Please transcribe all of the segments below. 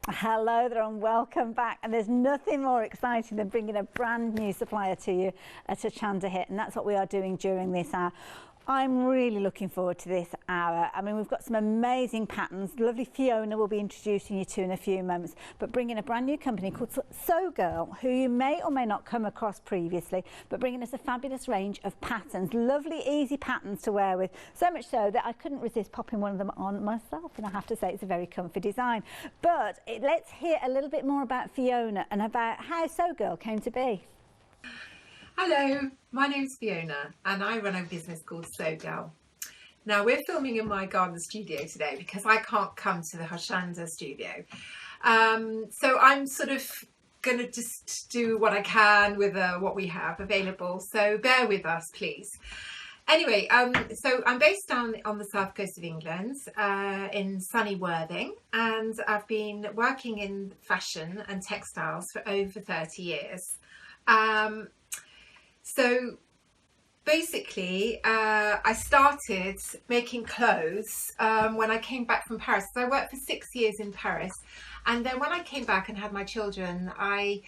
Hello there and welcome back, and there's nothing more exciting than bringing a brand new supplier to you at Hochanda Hit, and that's what we are doing during this hour. I'm really looking forward to this hour. I mean, we've got some amazing patterns. Lovely Fiona will be introducing you to in a few moments, but bringing a brand new company called Sew Girl, who you may or may not come across previously, but bringing us a fabulous range of patterns, lovely easy patterns to wear with, so much so that I couldn't resist popping one of them on myself, and I have to say it's a very comfy design. But let's hear a little bit more about Fiona and about how Sew Girl came to be. Hello, my name's Fiona and I run a business called Sew Girl. Now we're filming in my garden studio today because I can't come to the Hochanda studio. So I'm sort of going to just do what I can with what we have available, so bear with us please. Anyway, so I'm based down on the south coast of England, in sunny Worthing, and I've been working in fashion and textiles for over 30 years. So basically, I started making clothes when I came back from Paris. So I worked for 6 years in Paris, and then when I came back and had my children, I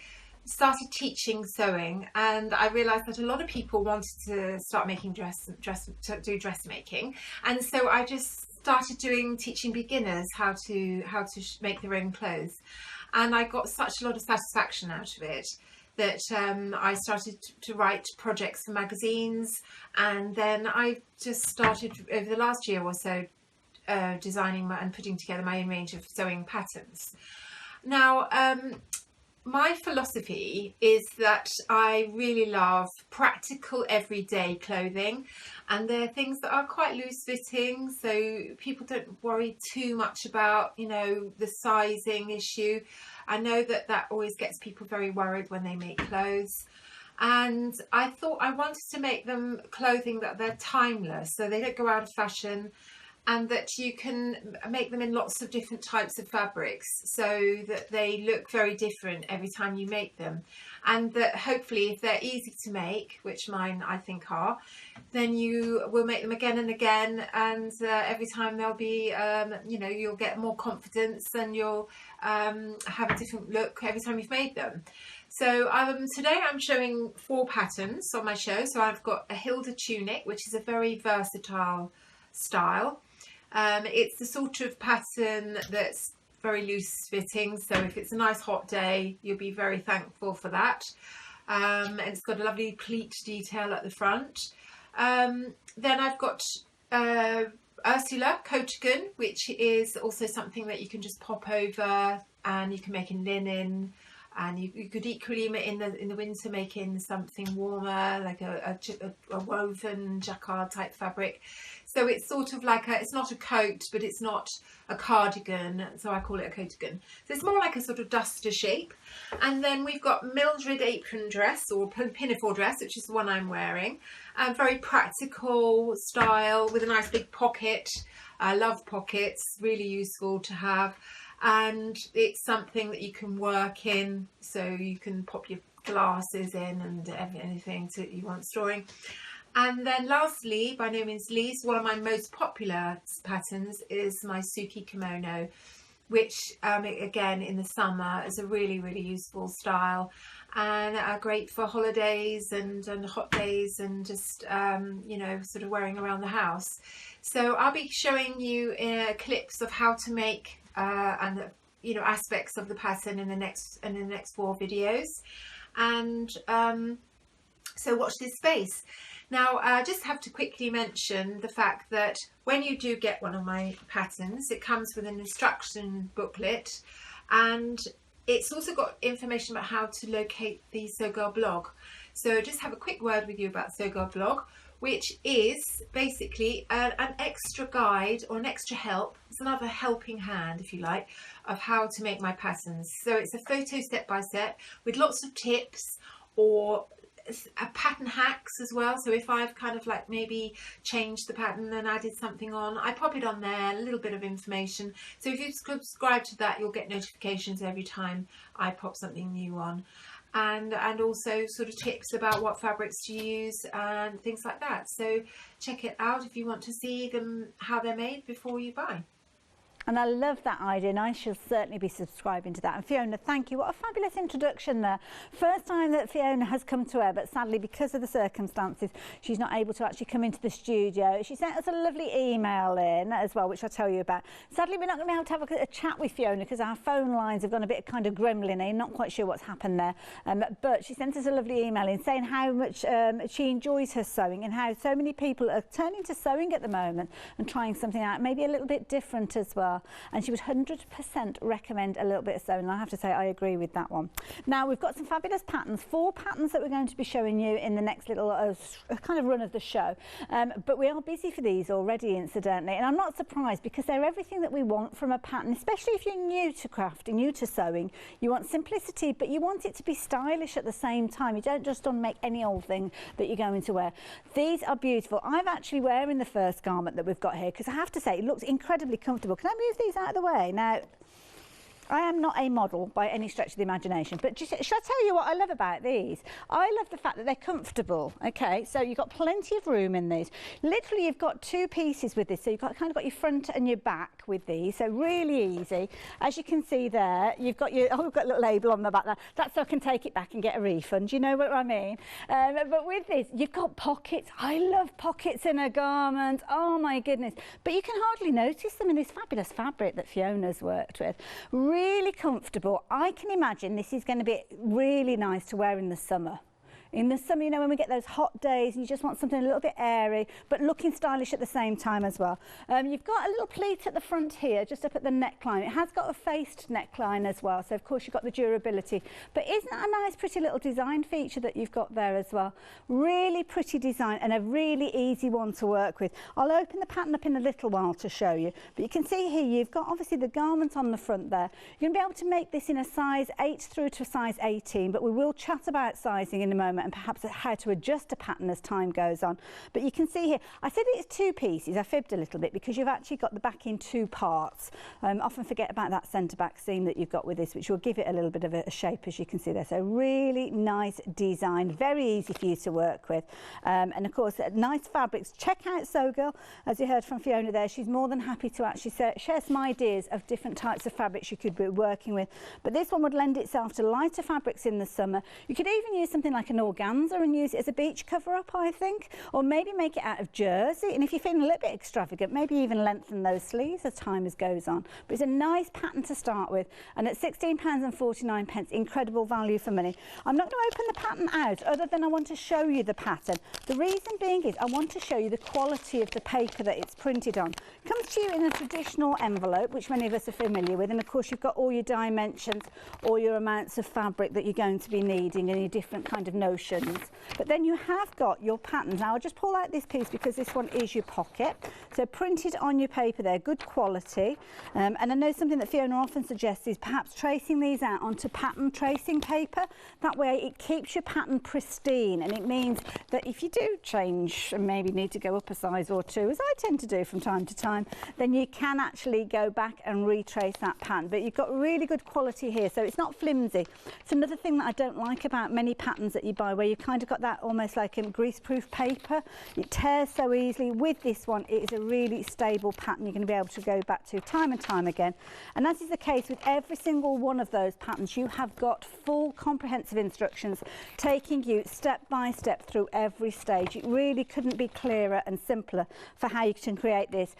started teaching sewing, and I realized that a lot of people wanted to start making do dressmaking, and so I just started teaching beginners how to make their own clothes, and I got such a lot of satisfaction out of it that I started to write projects for magazines, and then I just started over the last year or so designing and putting together my own range of sewing patterns. Now my philosophy is that I really love practical everyday clothing, and they're things that are quite loose fitting, so people don't worry too much about, you know, the sizing issue. I know that that always gets people very worried when they make clothes, and I thought I wanted to make them clothing that they're timeless, so they don't go out of fashion, and that you can make them in lots of different types of fabrics so that they look very different every time you make them, and that hopefully if they're easy to make, which mine I think are, then you will make them again and again, and every time they'll be you know, you'll get more confidence and you'll have a different look every time you've made them. So today I'm showing 4 patterns on my show. So I've got a Hilda Tunic, which is a very versatile style. It's the sort of pattern that's very loose fitting, so if it's a nice hot day you'll be very thankful for that. And it's got a lovely pleat detail at the front. Then I've got Ursula Coatigan, which is also something that you can just pop over, and you can make in linen, and you could equally in the winter make in something warmer like a woven jacquard type fabric. So it's sort of like it's not a coat, but it's not a cardigan, so I call it a coatigan. So it's more like a sort of duster shape. And then we've got Mildred Apron Dress, or Pinafore Dress, which is the one I'm wearing. A very practical style with a nice big pocket. I love pockets, really useful to have. And it's something that you can work in, so you can pop your glasses in and anything that you want storing. And then lastly, by no means least, one of my most popular patterns is my Suki Kimono, which again in the summer is a really useful style, and are great for holidays and hot days, and just you know, sort of wearing around the house. So I'll be showing you clips of how to make and you know, aspects of the pattern in the next 4 videos, and so watch this space. Now I just have to quickly mention the fact that when you do get one of my patterns, it comes with an instruction booklet, and it's also got information about how to locate the Sew Girl blog. So just have a quick word with you about Sew Girl blog, which is basically an extra guide or an extra help. It's another helping hand, if you like, of how to make my patterns. So it's a photo step-by-step with lots of tips, or pattern hacks as well. So if I've kind of like maybe changed the pattern and added something on, I pop it on there, a little bit of information. So if you subscribe to that, you'll get notifications every time I pop something new on. And also sort of tips about what fabrics to use and things like that. So check it out if you want to see them, how they're made, before you buy. And I love that idea, and I shall certainly be subscribing to that. And Fiona, thank you. What a fabulous introduction there. First time that Fiona has come to her, but sadly, because of the circumstances, she's not able to actually come into the studio. She sent us a lovely email in as well, which I'll tell you about. Sadly, we're not going to be able to have a chat with Fiona because our phone lines have gone a bit kind of gremlin-y, not quite sure what's happened there. But she sent us a lovely email in saying how much she enjoys her sewing and how so many people are turning to sewing at the moment and trying something out, maybe a little bit different as well. And she would 100% recommend a little bit of sewing. And I have to say I agree with that one. Now we've got some fabulous patterns, 4 patterns that we're going to be showing you in the next little kind of run of the show. But we are busy for these already, incidentally, and I'm not surprised because they're everything that we want from a pattern, especially if you're new to crafting, new to sewing. You want simplicity, but you want it to be stylish at the same time. You don't just want to make any old thing that you're going to wear. These are beautiful. I'm actually wearing the first garment that we've got here because I have to say it looks incredibly comfortable. Can I move these out of the way? Now, I am not a model by any stretch of the imagination, but shall I tell you what I love about these? I love the fact that they're comfortable. Okay, so you've got plenty of room in these. Literally, you've got 2 pieces with this, so you've got kind of got your front and your back with these, so really easy. As you can see there, you've got your we've got a little label on the back there. That's so I can take it back and get a refund. You know what I mean? But with this, you've got pockets. I love pockets in a garment. Oh my goodness! But you can hardly notice them in this fabulous fabric that Fiona's worked with. Really comfortable. I can imagine this is going to be really nice to wear in the summer. In the summer, you know, when we get those hot days and you just want something a little bit airy, but looking stylish at the same time as well. You've got a little pleat at the front here, just up at the neckline. It has got a faced neckline as well, so of course you've got the durability. But isn't that a nice, pretty little design feature that you've got there as well? Really pretty design and a really easy one to work with. I'll open the pattern up in a little while to show you, but you can see here you've got obviously the garment on the front there. You're going to be able to make this in a size 8 through to a size 18, but we will chat about sizing in a moment and perhaps how to adjust a pattern as time goes on. But you can see here, I said it's 2 pieces. I fibbed a little bit because you've actually got the back in 2 parts. Often forget about that centre back seam that you've got with this, which will give it a little bit of a shape, as you can see there. So really nice design, very easy for you to work with. And of course, nice fabrics. Check out Sew Girl, as you heard from Fiona there. She's more than happy to actually share some ideas of different types of fabrics you could be working with. But this one would lend itself to lighter fabrics in the summer. You could even use something like an organza and use it as a beach cover-up, I think, or maybe make it out of jersey. And if you're feeling a little bit extravagant, maybe even lengthen those sleeves as time goes on. But it's a nice pattern to start with, and at £16.49, incredible value for money. I'm not going to open the pattern out other than I want to show you the pattern. The reason being is I want to show you the quality of the paper that it's printed on. It comes to you in a traditional envelope, which many of us are familiar with, and of course you've got all your dimensions, all your amounts of fabric that you're going to be needing and your different kind of notions. But then you have got your patterns. Now I'll just pull out this piece because this one is your pocket. So printed on your paper there, good quality. And I know something that Fiona often suggests is perhaps tracing these out onto pattern tracing paper. That way it keeps your pattern pristine, and it means that if you do change and maybe need to go up a size or 2, as I tend to do from time to time, then you can actually go back and retrace that pattern. But you've got really good quality here, so it's not flimsy. It's another thing that I don't like about many patterns that you buy, where you've kind of got that almost like grease-proof paper. It tears so easily. With this one, it is a really stable pattern you're going to be able to go back to time and time again. And as is the case with every single one of those patterns, you have got full comprehensive instructions taking you step by step through every stage. It really couldn't be clearer and simpler for how you can create this.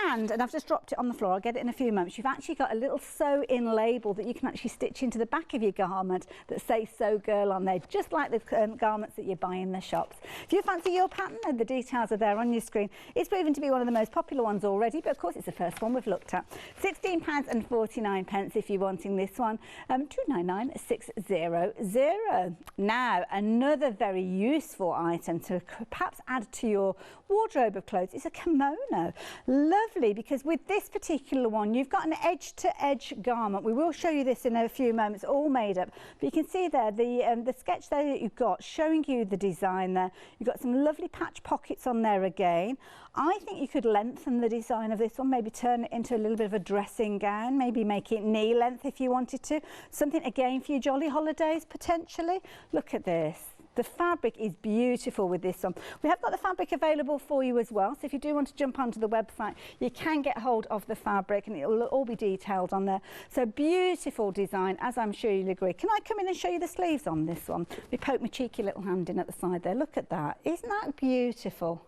And I've just dropped it on the floor, I'll get it in a few moments. You've actually got a little sew-in label that you can actually stitch into the back of your garment that says Sew Girl on there, just like the garments that you buy in the shops. If you fancy your pattern, the details are there on your screen. It's proven to be one of the most popular ones already, but of course it's the first one we've looked at. £16.49 if you're wanting this one. 299,600. Now, another very useful item to perhaps add to your wardrobe of clothes is a kimono. Lovely, because with this particular one, you've got an edge-to-edge garment. We will show you this in a few moments, all made up. But you can see there the sketch there that you've got showing you the design there. You've got some lovely patch pockets on there again. I think you could lengthen the design of this one, maybe turn it into a little bit of a dressing gown, maybe make it knee length if you wanted to. Something again for your jolly holidays potentially. Look at this. The fabric is beautiful with this one. We have got the fabric available for you as well, so if you do want to jump onto the website, you can get hold of the fabric and it will all be detailed on there. So beautiful design, as I'm sure you'll agree. Can I come in and show you the sleeves on this one? We poke my cheeky little hand in at the side there. Look at that. Isn't that beautiful?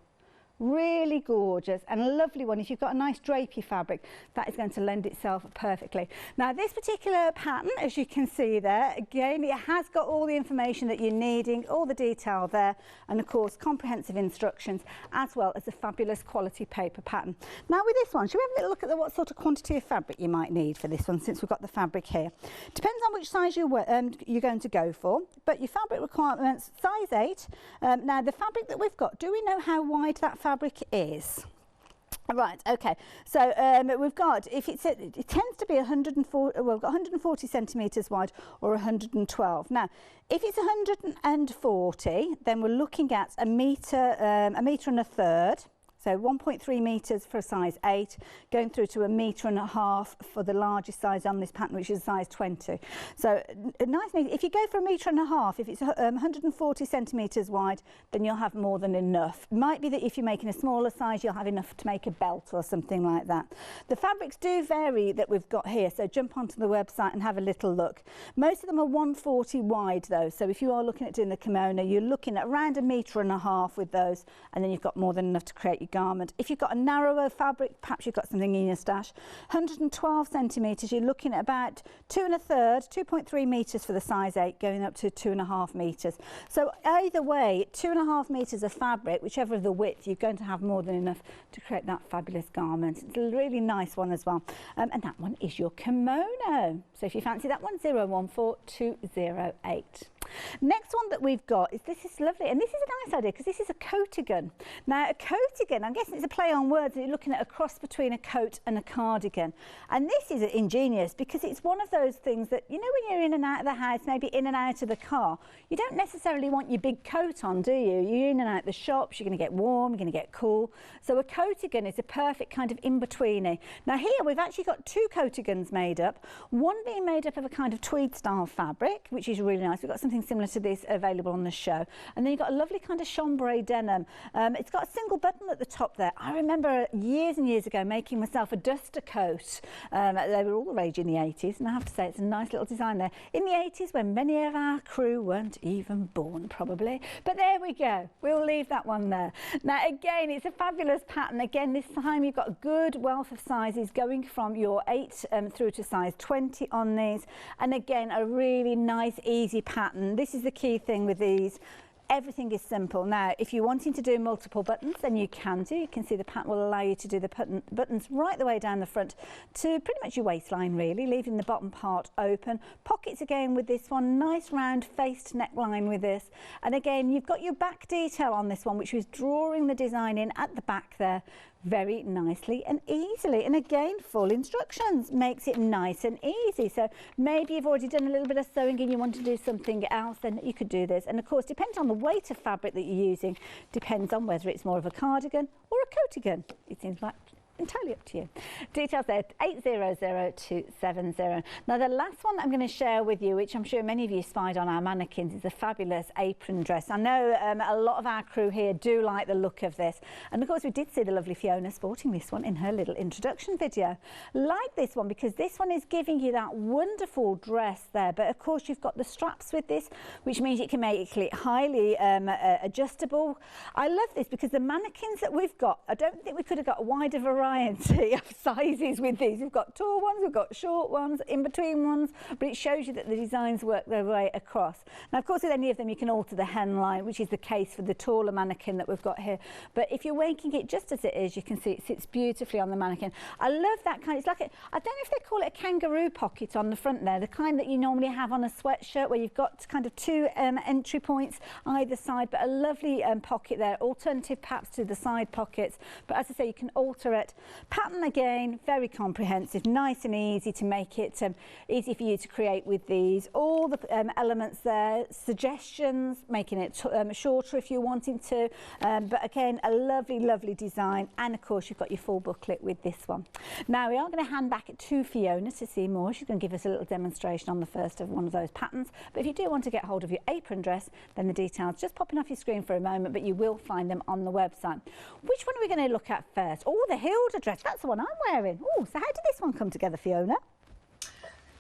Really gorgeous and a lovely one. If you've got a nice drapey fabric, that is going to lend itself perfectly. Now this particular pattern, as you can see there, again it has got all the information that you're needing, all the detail there, and of course comprehensive instructions, as well as a fabulous quality paper pattern. Now with this one, should we have a little look at what sort of quantity of fabric you might need for this one, since we've got the fabric here. Depends on which size you're going to go for, but your fabric requirements, size 8. Now the fabric that we've got, do we know how wide that fabric is? Right, okay, so we've got, if it tends to be 140, well, we've got 140 centimetres wide or 112. Now, if it's 140, then we're looking at a metre and a third. So 1.3 metres for a size 8, going through to 1.5 metres for the largest size on this pattern, which is size 20. So nice and easy. If you go for 1.5 metres, if it's 140 centimetres wide, then you'll have more than enough. It might be that if you're making a smaller size, you'll have enough to make a belt or something like that. The fabrics do vary that we've got here, so jump onto the website and have a little look. Most of them are 140 wide though, so if you are looking at doing the kimono, you're looking at around 1.5 metres with those, and then you've got more than enough to create your garment. If you've got a narrower fabric, perhaps you've got something in your stash. 112 centimetres, you're looking at about 2 1/3, 2.3 metres for the size 8, going up to 2.5 metres. So either way, 2.5 metres of fabric, whichever the width, you're going to have more than enough to create that fabulous garment. It's a really nice one as well. And that one is your kimono. So if you fancy that one, 014208. Next one that we've got is, this is lovely, and this is a nice idea because this is a coatigan. Now a coatigan, I'm guessing it's a play on words, and you're looking at a cross between a coat and a cardigan. And this is ingenious because it's one of those things that, you know, when you're in and out of the house, maybe in and out of the car, you don't necessarily want your big coat on, do you? You're in and out of the shops, you're going to get warm, you're going to get cool. So a coatigan is a perfect kind of in-betweener. Now here we've actually got 2 coatigans made up, one being made up of a kind of tweed style fabric, which is really nice. We've got something similar to this available on the show, and then you've got a lovely kind of chambray denim. It's got a single button at the top there. I remember years and years ago making myself a duster coat. They were all the rage in the 80s, and I have to say it's a nice little design there. In the 80s, when many of our crew weren't even born probably, but there we go, we'll leave that one there. Now again, it's a fabulous pattern. Again, this time you've got a good wealth of sizes going from your 8 through to size 20 on these, and again a really nice easy pattern. This is the key thing with these. Everything is simple. Now, if you're wanting to do multiple buttons, then you can do. You can see the pattern will allow you to do the buttons right the way down the front to pretty much your waistline, really, leaving the bottom part open. Pockets again with this one, nice round faced neckline with this. And again, you've got your back detail on this one, which was drawing the design in at the back there very nicely and easily. And again, full instructions makes it nice and easy. So maybe you've already done a little bit of sewing and you want to do something else, then you could do this. And of course, depending on the weight of fabric that you're using, depends on whether it's more of a cardigan or a coatigan. It seems like entirely up to you. Details there, 800270. Now the last one I'm going to share with you, which I'm sure many of you spied on our mannequins, is a fabulous apron dress. I know a lot of our crew here do like the look of this, and of course we did see the lovely Fiona sporting this one in her little introduction video. Like this one because this one is giving you that wonderful dress there, but of course you've got the straps with this, which means you can make it highly adjustable. I love this because the mannequins that we've got, I don't think we could have got a wider variety of sizes with these. We've got tall ones, we've got short ones, in between ones, but it shows you that the designs work their way across. Now of course with any of them you can alter the hemline, which is the case for the taller mannequin that we've got here, but if you're making it just as it is, you can see it sits beautifully on the mannequin. I love that kind, it's like I don't know if they call it a kangaroo pocket on the front there, the kind that you normally have on a sweatshirt where you've got kind of 2 entry points either side, but a lovely pocket there, alternative perhaps to the side pockets, but as I say, you can alter it Pattern again, very comprehensive, nice and easy to make it easy for you to create with these. All the elements there, suggestions, making it shorter if you're wanting to, but again, a lovely, lovely design. And of course, you've got your full booklet with this one. Now we are going to hand back to Fiona to see more. She's going to give us a little demonstration on the first of one of those patterns. But if you do want to get hold of your apron dress, then the details just popping off your screen for a moment, but you will find them on the website. Which one are we going to look at first? Oh, the Hilda dress. That's the one I'm wearing. Oh, so how did this one come together, Fiona?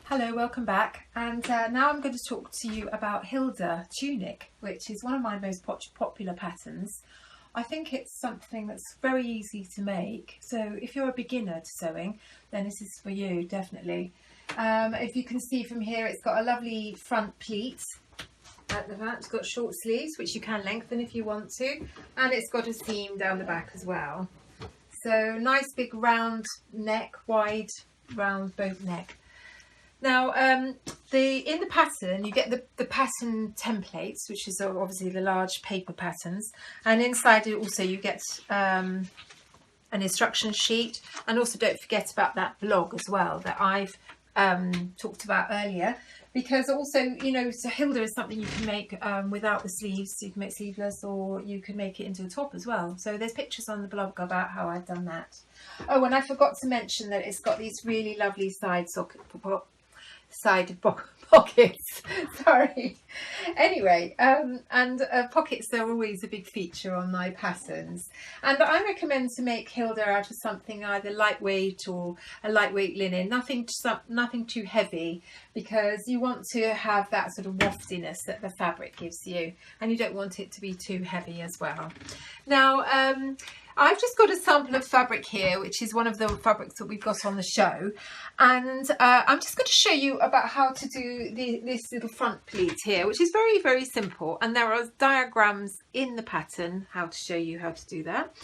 Hello, welcome back. And now I'm going to talk to you about Hilda Tunic, which is one of my most popular patterns. I think it's something that's very easy to make. So if you're a beginner to sewing, then this is for you, definitely. If you can see from here, it's got a lovely front pleat at the back. It's got short sleeves, which you can lengthen if you want to. And it's got a seam down the back as well. So nice big round neck, wide round boat neck. Now, in the pattern, you get the pattern templates, which is obviously the large paper patterns, and inside it also you get an instruction sheet, and also don't forget about that blog as well that I've talked about earlier, because also, you know, so Hilda is something you can make without the sleeves. So you can make sleeveless, or you can make it into a top as well. So there's pictures on the blog about how I've done that. Oh, and I forgot to mention that it's got these really lovely side pockets. Sorry. Anyway, pockets are always a big feature on my patterns, and I recommend to make Hilda out of something either lightweight or a lightweight linen, nothing too heavy, because you want to have that sort of waftiness that the fabric gives you, and you don't want it to be too heavy as well. Now, I've just got a sample of fabric here, which is one of the fabrics that we've got on the show, and I'm just going to show you about how to do this little front pleat here, which is very, very simple, and there are diagrams in the pattern how to show you how to do that.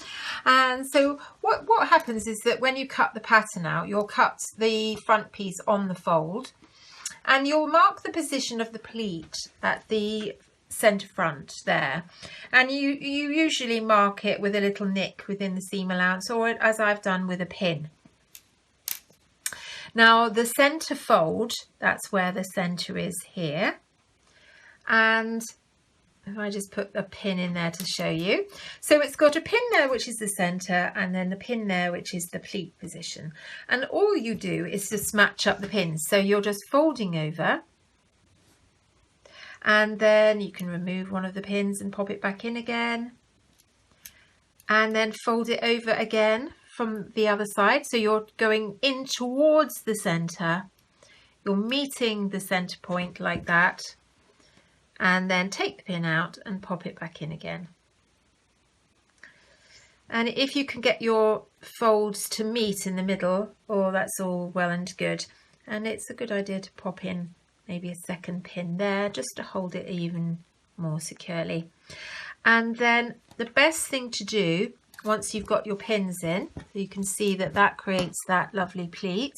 And so what happens is that when you cut the pattern out, you'll cut the front piece on the fold, and you'll mark the position of the pleat at the centre front there, and you usually mark it with a little nick within the seam allowance, or as I've done with a pin. Now the centre fold, that's where the centre is here, and if I just put a pin in there to show you, so it's got a pin there which is the centre, and then the pin there which is the pleat position, and all you do is just match up the pins. So you're just folding over, and then you can remove one of the pins and pop it back in again, and then fold it over again from the other side. So you're going in towards the center, you're meeting the center point like that, and then take the pin out and pop it back in again. And if you can get your folds to meet in the middle, oh, that's all well and good. And it's a good idea to pop in maybe a second pin there just to hold it even more securely. And then the best thing to do once you've got your pins in, so you can see that that creates that lovely pleat,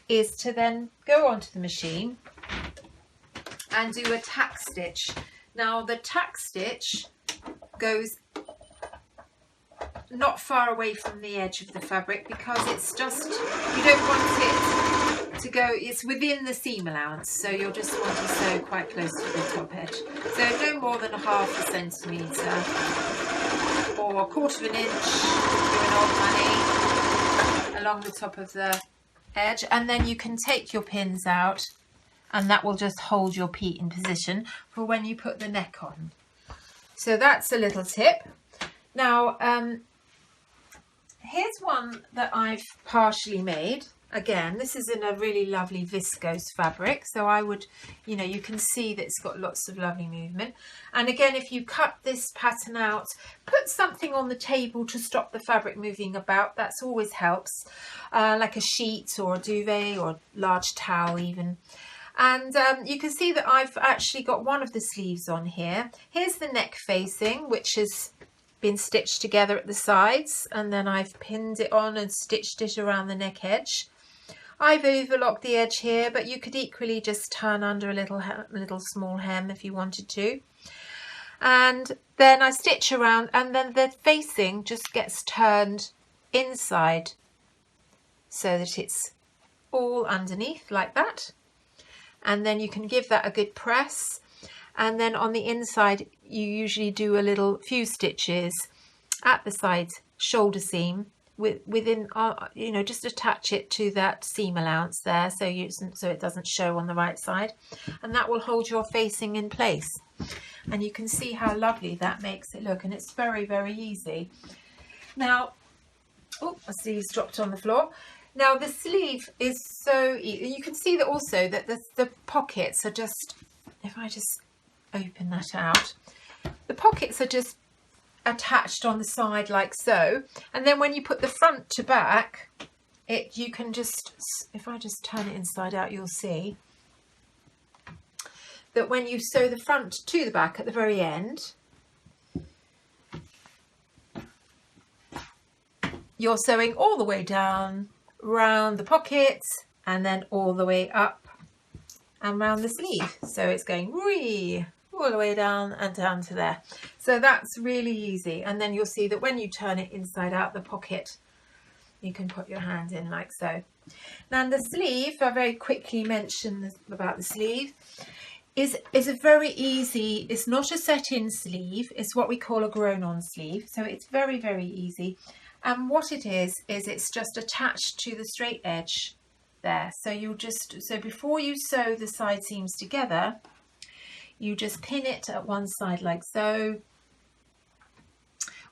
is to then go onto the machine and do a tack stitch. Now the tack stitch goes not far away from the edge of the fabric, because it's just, you don't want it to go, it's within the seam allowance, so you'll just want to sew quite close to the top edge. So no more than 1/2 centimetre or 1/4 inch, doing old money, along the top of the edge, and then you can take your pins out, and that will just hold your pleat in position for when you put the neck on. So that's a little tip. Now, here's one that I've partially made. Again, this is in a really lovely viscose fabric, so I would, you know, you can see that it's got lots of lovely movement. And again, if you cut this pattern out, put something on the table to stop the fabric moving about. That's always helps, like a sheet or a duvet or a large towel even. And you can see that I've actually got one of the sleeves on here. Here's the neck facing, which has been stitched together at the sides, and then I've pinned it on and stitched it around the neck edge. I've overlocked the edge here, but you could equally just turn under a little small hem if you wanted to. And then I stitch around, and then the facing just gets turned inside so that it's all underneath like that, and then you can give that a good press, and then on the inside you usually do a few stitches at the side shoulder seam within you know, just attach it to that seam allowance there so it doesn't show on the right side, and that will hold your facing in place. And you can see how lovely that makes it look, and it's very, very easy. Now, oh, my sleeve's dropped on the floor. Now the sleeve is so easy. You can see that also that the pockets are just, if I just open that out, the pockets are just attached on the side like so, and then when you put the front to back, you can just, if I just turn it inside out, you'll see that when you sew the front to the back at the very end, you're sewing all the way down round the pockets and then all the way up and round the sleeve, so it's going all the way down and down to there. So that's really easy, and then you'll see that when you turn it inside out, the pocket, you can put your hand in like so. Now the sleeve, I very quickly mention about the sleeve, is a very easy, it's not a set-in sleeve, it's what we call a grown-on sleeve, so it's very, very easy. And what it is it's just attached to the straight edge there. So so before you sew the side seams together, you just pin it at one side like so,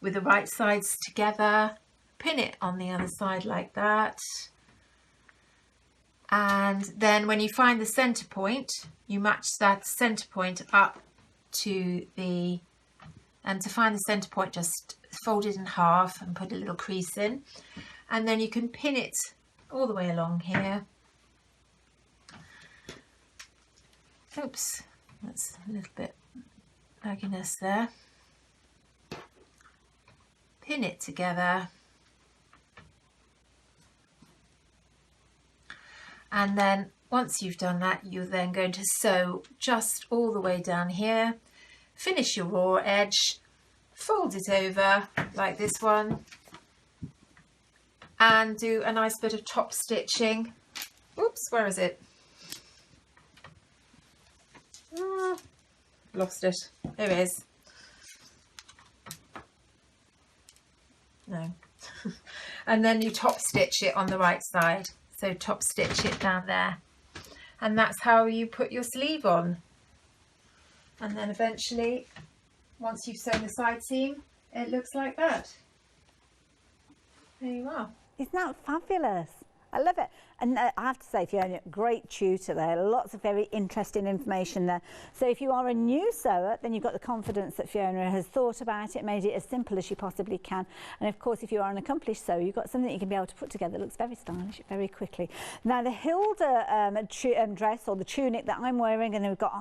with the right sides together, pin it on the other side like that, and then when you find the center point, you match that center point up to the, and to find the center point, just fold it in half and put a little crease in, and then you can pin it all the way along here. Oops, that's a little bit bagginess there. Pin it together, and then once you've done that, you're then going to sew just all the way down here, finish your raw edge, fold it over like this one, and do a nice bit of top stitching. Oops, where is it? Lost it. Here it is. No. And then you top stitch it on the right side. So top stitch it down there. And that's how you put your sleeve on. And then eventually, once you've sewn the side seam, it looks like that. There you are. Isn't that fabulous? I love it. And I have to say, Fiona, great tutor there. Lots of very interesting information there. So if you are a new sewer, then you've got the confidence that Fiona has thought about it, made it as simple as she possibly can. And of course, if you are an accomplished sewer, you've got something that you can be able to put together that looks very stylish very quickly. Now, the Hilda dress, or the tunic that I'm wearing, and then we've got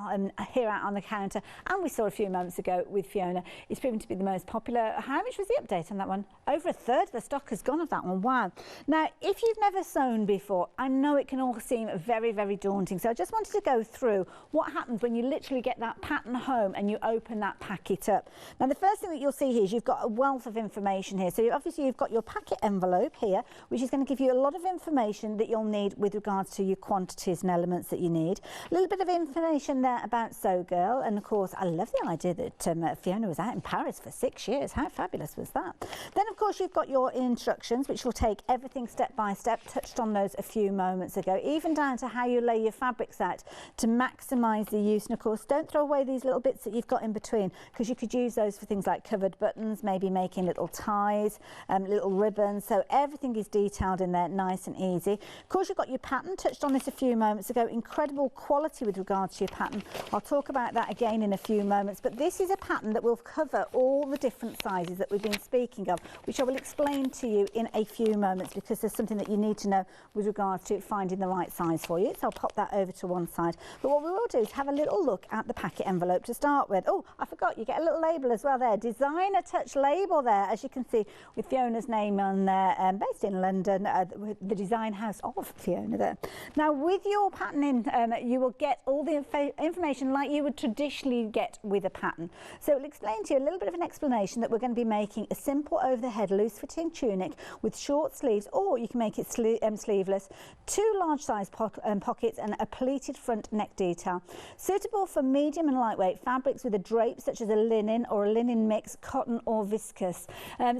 here out on the counter, and we saw a few moments ago with Fiona, is proven to be the most popular. How much was the update on that one? Over a third of the stock has gone of that one. Wow. Now, if you've never sewn before, I know it can all seem very, very daunting. So I just wanted to go through what happens when you literally get that pattern home and you open that packet up. Now, the first thing that you'll see here is you've got a wealth of information here. So obviously you've got your packet envelope here, which is going to give you a lot of information that you'll need with regards to your quantities and elements that you need. A little bit of information there about Sew Girl. And of course, I love the idea that Fiona was out in Paris for 6 years. How fabulous was that? Then, of course, you've got your instructions, which will take everything step by step. Touched on those a few moments ago, even down to how you lay your fabrics out to maximise the use. And of course, don't throw away these little bits that you've got in between, because you could use those for things like covered buttons, maybe making little ties, little ribbons. So everything is detailed in there, nice and easy. Of course, you've got your pattern. Touched on this a few moments ago. Incredible quality with regards to your pattern. I'll talk about that again in a few moments, but this is a pattern that will cover all the different sizes that we've been speaking of, which I will explain to you in a few moments, because there's something that you need to know with regards regards to finding the right size for you. So I'll pop that over to one side. But what we will do is have a little look at the packet envelope to start with. Oh, I forgot, you get a little label as well there. Designer touch label there, as you can see, with Fiona's name on there, based in London, the design house of Fiona there. Now, with your patterning, you will get all the information like you would traditionally get with a pattern. So it'll explain to you a little bit of an explanation that we're going to be making a simple over-the-head loose-fitting tunic with short sleeves, or you can make it sleeveless, 2 large size pockets and a pleated front neck detail. Suitable for medium and lightweight fabrics with a drape such as a linen or a linen mix, cotton or viscose.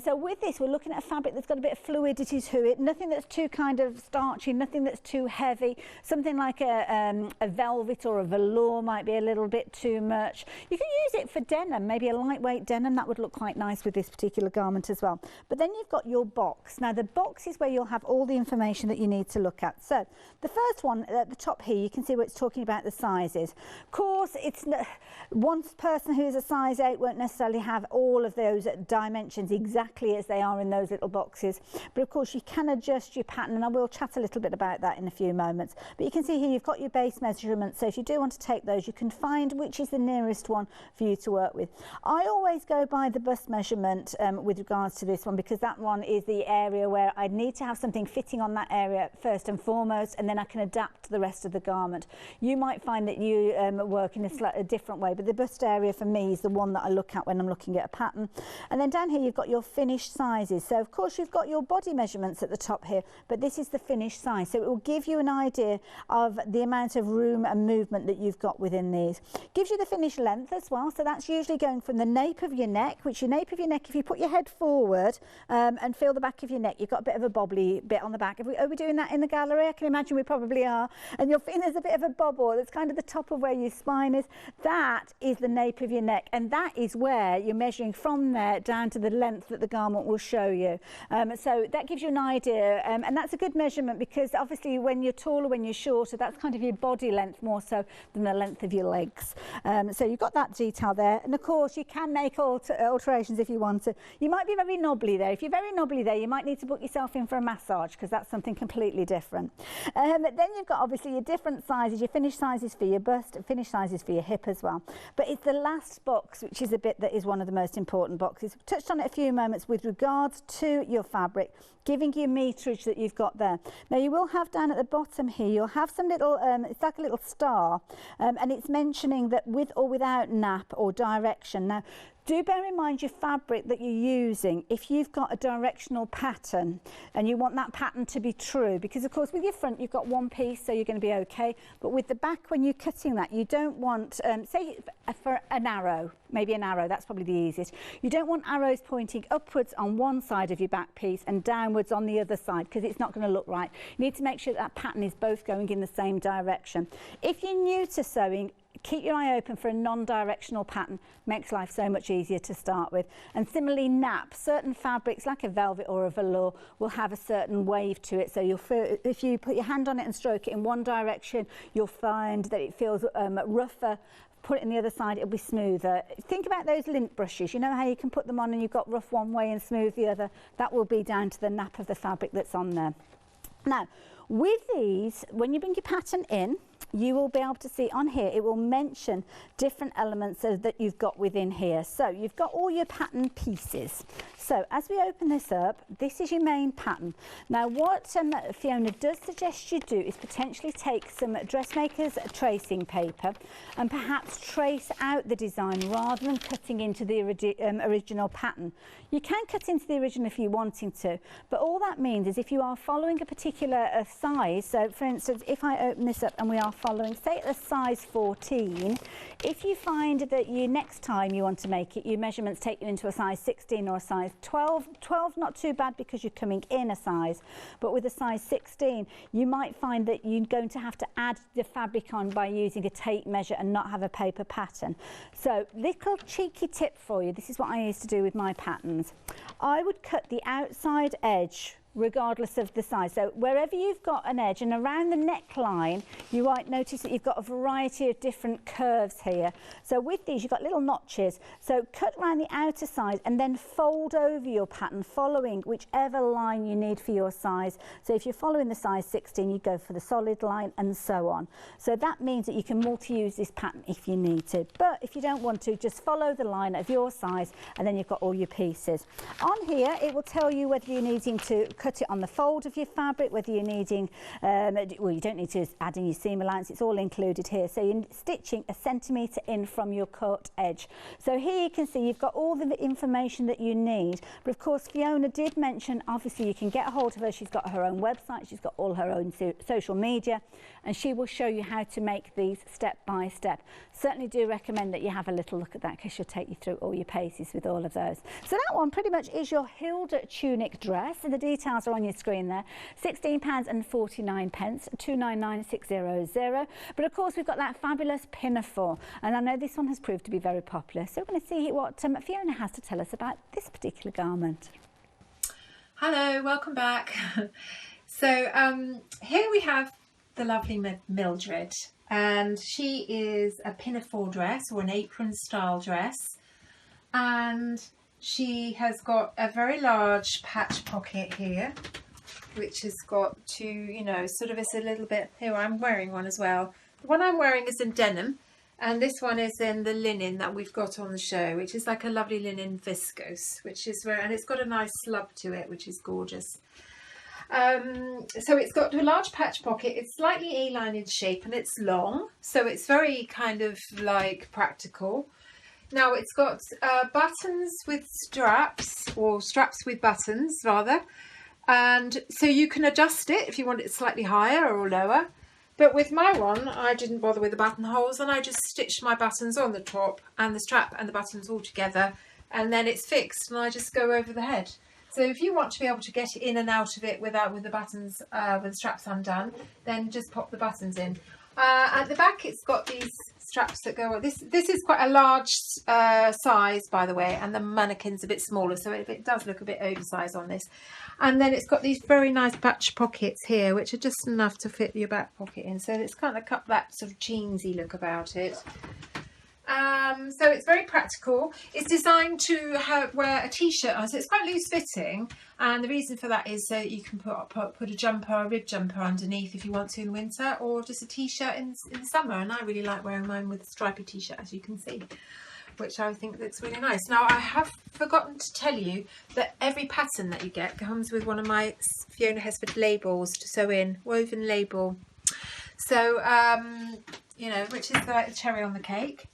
So with this, we're looking at a fabric that's got a bit of fluidity to it, nothing that's too kind of starchy, nothing that's too heavy. Something like a velvet or a velour might be a little bit too much. You can use it for denim, maybe a lightweight denim. That would look quite nice with this particular garment as well. But then you've got your box. Now the box is where you'll have all the information that you need to look at. So the first one at the top here, you can see where it's talking about the sizes. Of course, it's one person who's a size 8 won't necessarily have all of those dimensions exactly as they are in those little boxes. But of course, you can adjust your pattern, and I will chat a little bit about that in a few moments. But you can see here you've got your base measurements, so if you do want to take those, you can find which is the nearest one for you to work with. I always go by the bust measurement with regards to this one, because that one is the area where I need to have something fitting on that area first and foremost, and then I can adapt to the rest of the garment. You might find that you work in a different way, but the bust area for me is the one that I look at when I'm looking at a pattern. And then down here you've got your finished sizes. So of course you've got your body measurements at the top here, but this is the finished size, so it will give you an idea of the amount of room and movement that you've got within these. Gives you the finished length as well, so that's usually going from the nape of your neck, which your nape of your neck, if you put your head forward and feel the back of your neck, you've got a bit of a bobbly bit on the back. Are we doing that in the gallery? I can imagine we probably are. And you'll feel there's a bit of a bobble. That's kind of the top of where your spine is. That is the nape of your neck, and that is where you're measuring from there down to the length that the garment will show you. So that gives you an idea, and that's a good measurement, because obviously when you're taller, when you're shorter, that's kind of your body length more so than the length of your legs. So you've got that detail there, and of course you can make alterations if you want to. You might be very knobbly there. If you're very knobbly there, you might need to book yourself in for a massage, because that's something completely different. Then you've got obviously your different sizes, your finished sizes for your bust, finished sizes for your hip as well. But it's the last box which is a bit that is one of the most important boxes. We've touched on it a few moments with regards to your fabric, giving you meterage that you've got there. Now you will have down at the bottom here, you'll have some little, it's like a little star, and it's mentioning that with or without nap or direction. Now, do bear in mind your fabric that you're using. If you've got a directional pattern and you want that pattern to be true, because of course with your front you've got one piece, so you're going to be okay, but with the back, when you're cutting that, you don't want, say for an arrow, maybe an arrow, that's probably the easiest. You don't want arrows pointing upwards on one side of your back piece and downwards on the other side, because it's not going to look right. You need to make sure that pattern is both going in the same direction. If you're new to sewing, keep your eye open for a non-directional pattern. Makes life so much easier to start with. And similarly, nap, certain fabrics like a velvet or a velour will have a certain wave to it, so you'll feel, if you put your hand on it and stroke it in one direction, you'll find that it feels rougher. Put it in the other side, it'll be smoother. Think about those lint brushes. You know how you can put them on and you've got rough one way and smooth the other? That will be down to the nap of the fabric that's on there. Now, with these, when you bring your pattern in, you will be able to see on here, it will mention different elements that you've got within here. So you've got all your pattern pieces. So as we open this up, this is your main pattern. Now what Fiona does suggest you do is potentially take some dressmaker's tracing paper and perhaps trace out the design rather than cutting into the original pattern. You can cut into the original if you're wanting to, but all that means is if you are following a particular size, so for instance, if I open this up and we are following, say a size 14, if you find that you next time you want to make it, your measurements take you into a size 16 or a size 12, 12 not too bad because you're coming in a size, but with a size 16, you might find that you're going to have to add the fabric on by using a tape measure and not have a paper pattern. So little cheeky tip for you, this is what I used to do with my patterns. I would cut the outside edge regardless of the size. So wherever you've got an edge, and around the neckline, you might notice that you've got a variety of different curves here. So with these, you've got little notches. So cut around the outer side and then fold over your pattern, following whichever line you need for your size. So if you're following the size 16, you go for the solid line and so on. So that means that you can multi-use this pattern if you need to. But if you don't want to, just follow the line of your size and then you've got all your pieces. On here, it will tell you whether you're needing to cut it on the fold of your fabric, whether you're needing, well, you don't need to add in your seam allowance, it's all included here. So you're stitching a centimetre in from your cut edge. So here you can see you've got all the information that you need. But of course, Fiona did mention, obviously you can get a hold of her. She's got her own website, she's got all her own social media, and she will show you how to make these step by step. Certainly do recommend that you have a little look at that, because she'll take you through all your paces with all of those. So that one pretty much is your Hilda Tunic dress, and the details are on your screen there. £16.49, 299600. But of course we've got that fabulous Pinafore, and I know this one has proved to be very popular. So we're going to see what Fiona has to tell us about this particular garment. Hello, welcome back. So here we have the lovely Mildred, and she is a Pinafore dress, or an apron style dress, and she has got a very large patch pocket here, which has got two, you know, sort of, it's a little bit, here I'm wearing one as well. The one I'm wearing is in denim, and this one is in the linen that we've got on the show, which is like a lovely linen viscose, which is very, and it's got a nice slub to it, which is gorgeous. So it's got a large patch pocket, it's slightly A-line in shape, and it's long, so it's very kind of like practical. Now it's got buttons with straps, or straps with buttons rather, and so you can adjust it if you want it slightly higher or lower. But with my one, I didn't bother with the buttonholes, and I just stitched my buttons on the top and the strap and the buttons all together, and then it's fixed, and I just go over the head. So if you want to be able to get in and out of it with the buttons, with the straps undone, then just pop the buttons in. At the back, it's got these straps that go on. This is quite a large size, by the way, and the mannequin's a bit smaller, so it does look a bit oversized on this. And then it's got these very nice patch pockets here, which are just enough to fit your back pocket in. So it's kind of got that sort of jeansy look about it. So it's very practical. It's designed to wear a t-shirt on, so it's quite loose fitting, and the reason for that is so you can put a jumper, a rib jumper underneath if you want to in winter, or just a t-shirt in the summer. And I really like wearing mine with a stripy t-shirt, as you can see, which I think looks really nice. Now I have forgotten to tell you that every pattern that you get comes with one of my Fiona Hesford labels to sew in, woven label. So you know, which is like the cherry on the cake.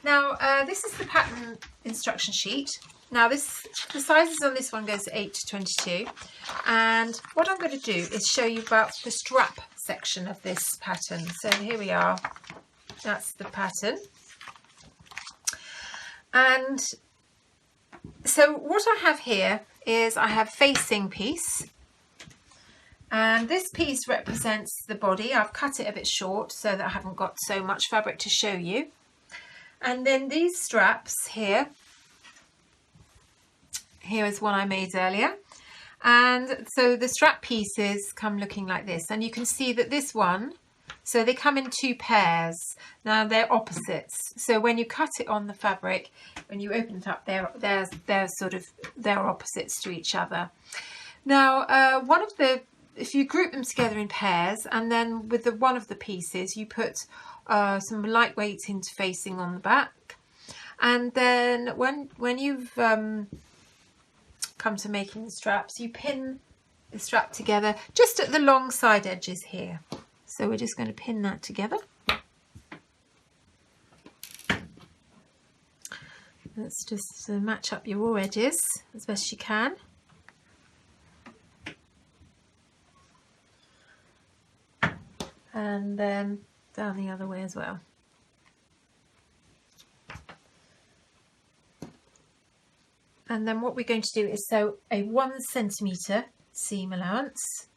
Now this is the pattern instruction sheet. Now the sizes on this one goes to 8 to 22, and what I'm going to do is show you about the strap section of this pattern. So here we are, that's the pattern. And so what I have here is I have facing piece, and this piece represents the body. I've cut it a bit short so that I haven't got so much fabric to show you. And then these straps here is one I made earlier, and so the strap pieces come looking like this, and you can see that this one, so they come in two pairs. Now they're opposites, so when you cut it on the fabric, when you open it up, they're opposites to each other. Now if you group them together in pairs, and then with one of the pieces you put some lightweight interfacing on the back, and then when you've come to making the straps, you pin the strap together just at the long side edges here. So we're just going to pin that together. Let's just match up your raw edges as best you can. And then down the other way as well. And then what we're going to do is sew a 1 centimetre seam allowance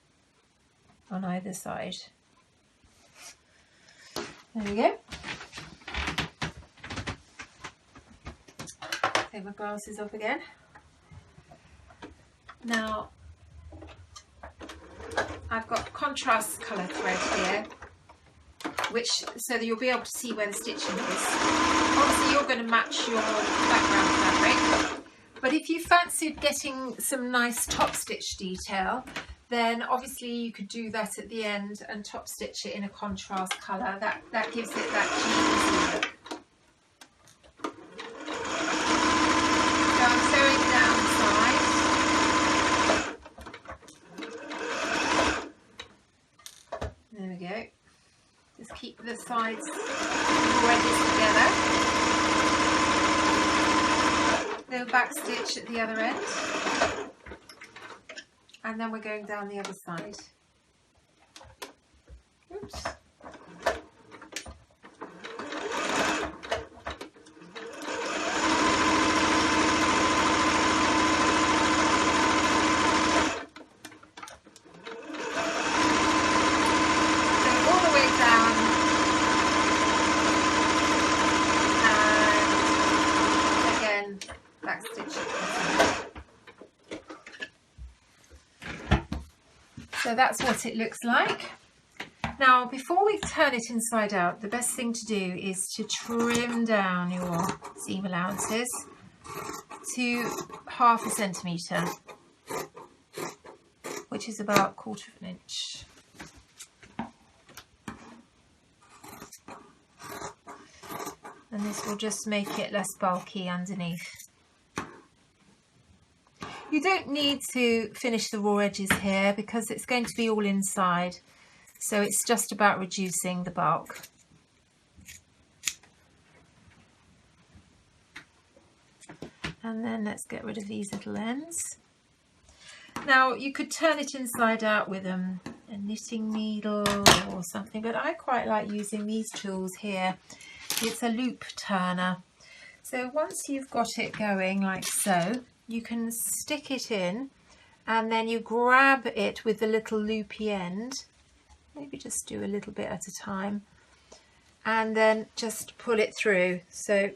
on either side. There we go. Take my glasses off again. Now I've got contrast colour thread here, so that you'll be able to see where the stitching is. Obviously you're going to match your background fabric, but if you fancied getting some nice top stitch detail, then obviously you could do that at the end and top stitch it in a contrast colour. That gives it that jeansy look. So I'm sewing down the side. There we go. Just keep the sides and edges together. Little back stitch at the other end. And then we're going down the other side. Oops. So that's what it looks like. Now, before we turn it inside out, the best thing to do is to trim down your seam allowances to 1/2 centimetre, which is about 1/4 inch. And this will just make it less bulky underneath. You don't need to finish the raw edges here because it's going to be all inside. So it's just about reducing the bulk. And then let's get rid of these little ends. Now you could turn it inside out with a knitting needle or something, but I quite like using these tools here. It's a loop turner. So once you've got it going like so, you can stick it in and then you grab it with the little loopy end. Maybe just do a little bit at a time and then just pull it through. So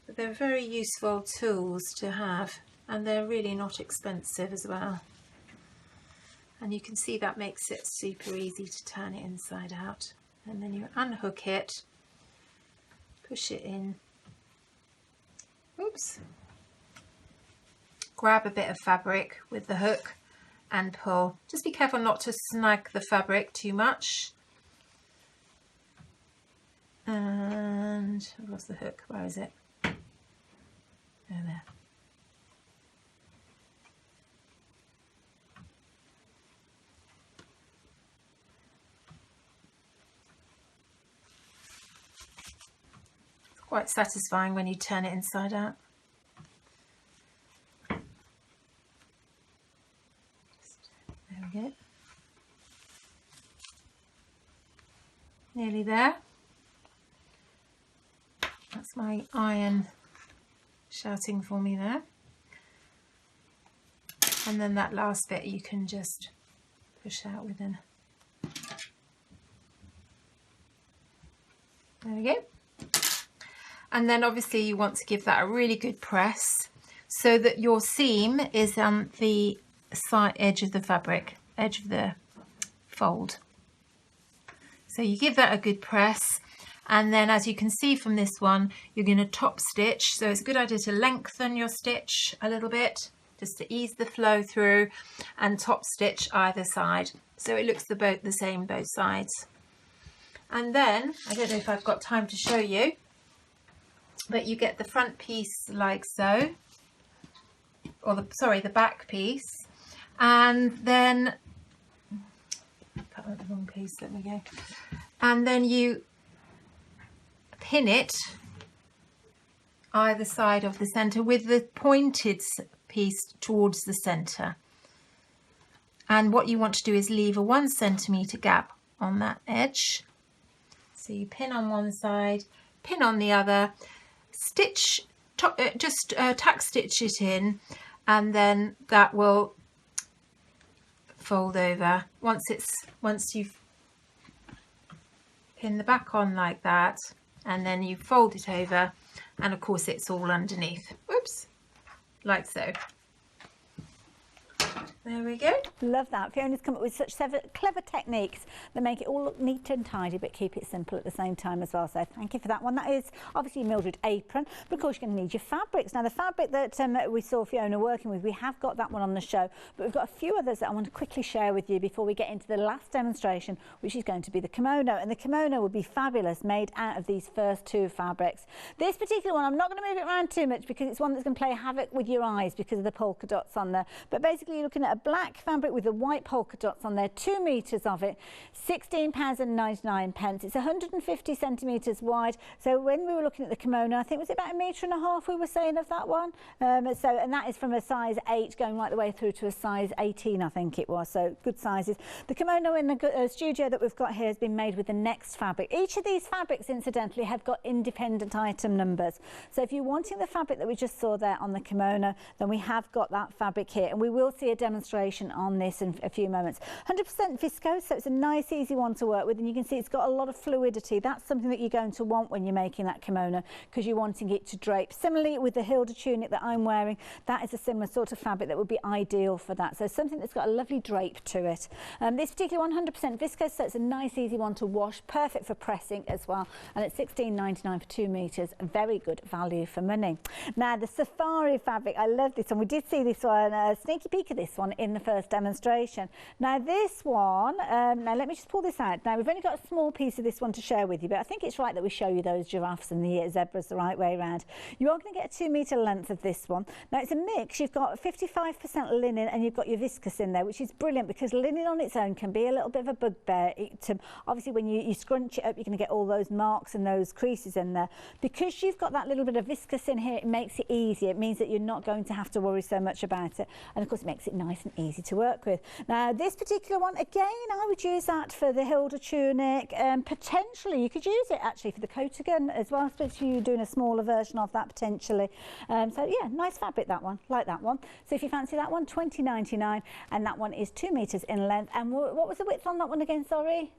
they're very useful tools to have, and they're really not expensive as well. And you can see that makes it super easy to turn it inside out. And then you unhook it, push it in. Oops. Grab a bit of fabric with the hook and pull. Just be careful not to snag the fabric too much. And I've lost the hook. Where is it? Oh, there. It's quite satisfying when you turn it inside out. There we go. Nearly there. That's my iron shouting for me there. And then that last bit you can just push out within. There we go. And then obviously you want to give that a really good press so that your seam is on the side edge of the fabric, edge of the fold. So you give that a good press, and then as you can see from this one, you're going to top stitch. So it's a good idea to lengthen your stitch a little bit just to ease the flow through, and top stitch either side so it looks the same both sides. And then I don't know if I've got time to show you, but you get the front piece like so, or the back piece, and then cut out the wrong piece, let me go, and then you pin it either side of the center with the pointed piece towards the center. And what you want to do is leave a 1 centimeter gap on that edge. So you pin on one side, pin on the other, stitch, tack stitch it in, and then that will fold over. Once you've pinned the back on like that, and then you fold it over, and of course it's all underneath. Whoops, like so. There we go. Love that. Fiona's come up with such clever techniques that make it all look neat and tidy, but keep it simple at the same time as well. So thank you for that one. That is obviously a Mildred apron, but of course you're going to need your fabrics. Now the fabric that we saw Fiona working with, we have got that one on the show, but we've got a few others that I want to quickly share with you before we get into the last demonstration, which is going to be the kimono. And the kimono would be fabulous, made out of these first two fabrics. This particular one, I'm not going to move it around too much because it's one that's going to play havoc with your eyes because of the polka dots on there. But basically you're looking at a black fabric with the white polka dots on there, 2 metres of it, £16.99. It's 150 centimetres wide. So when we were looking at the kimono, I think it was about 1.5 metres we were saying of that one. And that is from a size 8 going right the way through to a size 18, I think it was. So good sizes. The kimono in the studio that we've got here has been made with the next fabric. Each of these fabrics, incidentally, have got independent item numbers. So if you're wanting the fabric that we just saw there on the kimono, then we have got that fabric here, and we will see a demonstration on this in a few moments. 100% viscose, so it's a nice easy one to work with, and you can see it's got a lot of fluidity. That's something that you're going to want when you're making that kimono, because you're wanting it to drape. Similarly with the Hilda tunic that I'm wearing, that is a similar sort of fabric that would be ideal for that. So something that's got a lovely drape to it. This particular 100% viscose, so it's a nice easy one to wash, perfect for pressing as well, and it's £16.99 for 2 metres. Very good value for money. Now the safari fabric, I love this one. We did see this one, a sneaky peek of this one in the first demonstration. Now this one, now let me just pull this out. Now we've only got a small piece of this one to share with you, but I think it's right that we show you those giraffes and the zebras the right way around. You are going to get a 2 metre length of this one. Now it's a mix. You've got 55% linen and you've got your viscose in there, which is brilliant because linen on its own can be a little bit of a bugbear. Obviously when you scrunch it up, you're going to get all those marks and those creases in there. Because you've got that little bit of viscose in here, it makes it easier. It means that you're not going to have to worry so much about it, and of course it makes it nice and easy to work with. Now this particular one, again, I would use that for the Hilda tunic. Potentially you could use it actually for the coatigan as well, especially you're doing a smaller version of that potentially. So yeah, nice fabric, that one, like that one. So if you fancy that one, £20.99, and that one is 2 metres in length. And what was the width on that one again, sorry?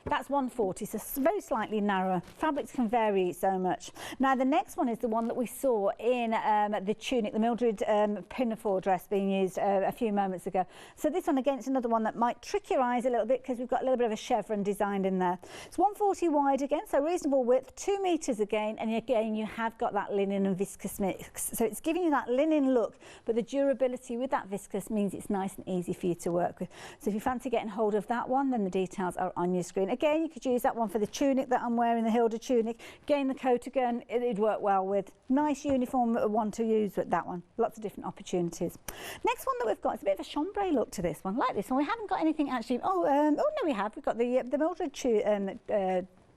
That's 140, so very slightly narrower. Fabrics can vary so much. Now the next one is the one that we saw in the tunic, the Mildred Pinafore dress being used a few moments ago. So this one again, it's another one that might trick your eyes a little bit because we've got a little bit of a chevron designed in there. It's 140 wide again, so reasonable width, 2 metres again, and again you have got that linen and viscose mix. So it's giving you that linen look, but the durability with that viscose means it's nice and easy for you to work with. So if you fancy getting hold of that one, then the details are on your screen. Again, you could use that one for the tunic that I'm wearing, the Hilda tunic. Again, the coatigan, it'd work well with. Nice uniform one to use with that one. Lots of different opportunities. Next one that we've got is a bit of a chambray look to this one, like this one. We haven't got anything actually. Oh no, we have. We've got the Mildred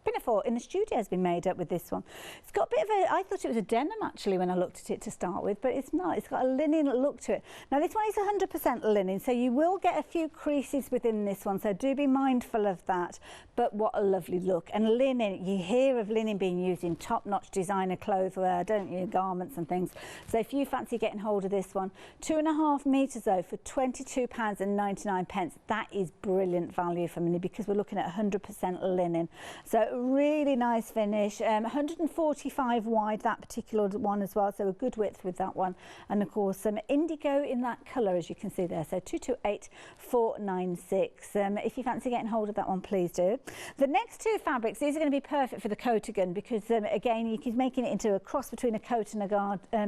Pinafore in the studio has been made up with this one. It's got a bit of a, I thought it was a denim actually when I looked at it to start with, but it's not. It's got a linen look to it. Now this one is 100% linen, so you will get a few creases within this one, so do be mindful of that. But what a lovely look. And linen, you hear of linen being used in top-notch designer clotheswear, don't you, garments and things. So if you fancy getting hold of this one, 2.5 metres though for £22.99. That is brilliant value for money because we're looking at 100% linen. So really nice finish, 145 wide, that particular one as well, so a good width with that one, and of course some indigo in that colour as you can see there, so 228496. If you fancy getting hold of that one, please do. The next two fabrics, these are going to be perfect for the coatigan because again you can making it into a cross between a coat and a